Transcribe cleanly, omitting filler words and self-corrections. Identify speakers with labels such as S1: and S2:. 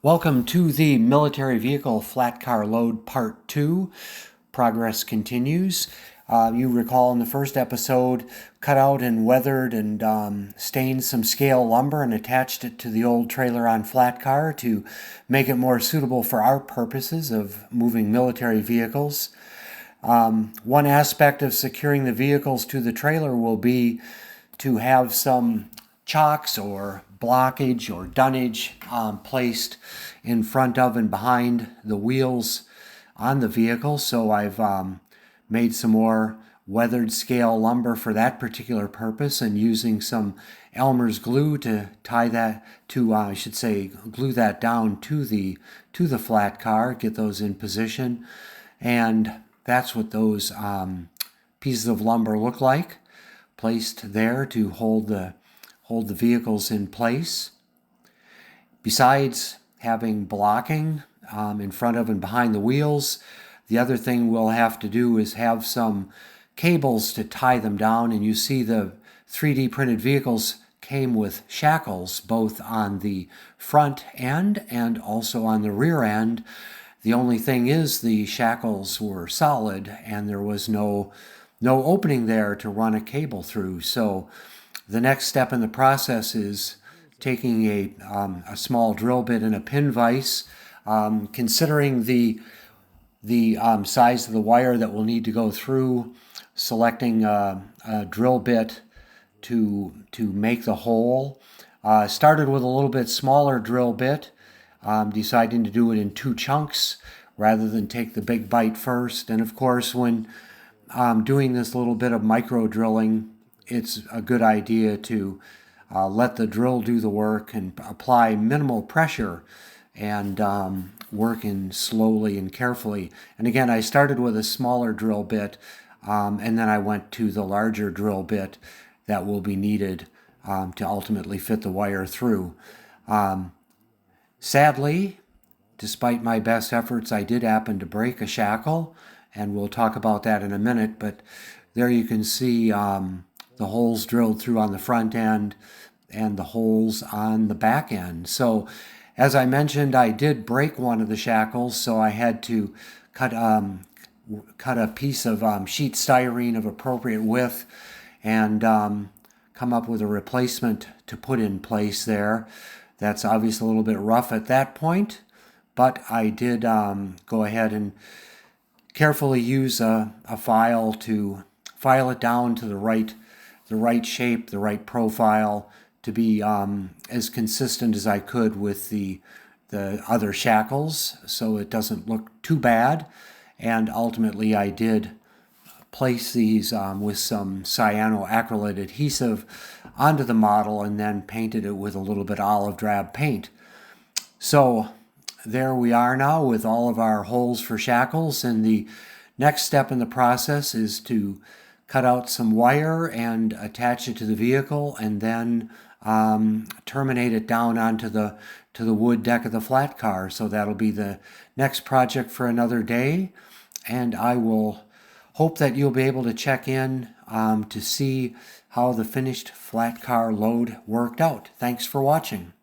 S1: Welcome to the Military Vehicle Flat Car Load Part 2. Progress continues. You recall in the first episode, cut out and weathered and stained some scale lumber and attached it to the old trailer on Flatcar to make it more suitable for our purposes of moving military vehicles. One aspect of securing the vehicles to the trailer will be to have some chocks or blockage or dunnage placed in front of and behind the wheels on the vehicle. So I've made some more weathered scale lumber for that particular purpose and using some Elmer's glue to tie that to, glue that down to the flat car, get those in position. And that's what those pieces of lumber look like, placed there to hold the vehicles in place. Besides having blocking in front of and behind the wheels, the other thing we'll have to do is have some cables to tie them down. And you see the 3D printed vehicles came with shackles both on the front end and also on the rear end. The only thing is the shackles were solid and there was no opening there to run a cable through. So the next step in the process is taking a small drill bit and a pin vise. Considering the size of the wire that we'll need to go through, selecting a drill bit to make the hole. Started with a little bit smaller drill bit, deciding to do it in 2 chunks rather than take the big bite first. And of course, when doing this little bit of micro drilling, it's a good idea to let the drill do the work and apply minimal pressure and work in slowly and carefully. And again, I started with a smaller drill bit and then I went to the larger drill bit that will be needed to ultimately fit the wire through. Sadly, despite my best efforts, I did happen to break a shackle, and we'll talk about that in a minute, but there you can see the holes drilled through on the front end and the holes on the back end. So as I mentioned, I did break one of the shackles, so I had to cut a piece of sheet styrene of appropriate width and come up with a replacement to put in place there. That's obviously a little bit rough at that point, but I did go ahead and carefully use a file to file it down to the right shape, the right profile, to be as consistent as I could with the other shackles so it doesn't look too bad. And ultimately I did place these with some cyanoacrylate adhesive onto the model and then painted it with a little bit olive drab paint. So there we are now with all of our holes for shackles, and the next step in the process is to cut out some wire and attach it to the vehicle and then terminate it down onto the wood deck of the flat car. So that'll be the next project for another day, and I will hope that you'll be able to check in to see how the finished flat car load worked out. Thanks for watching.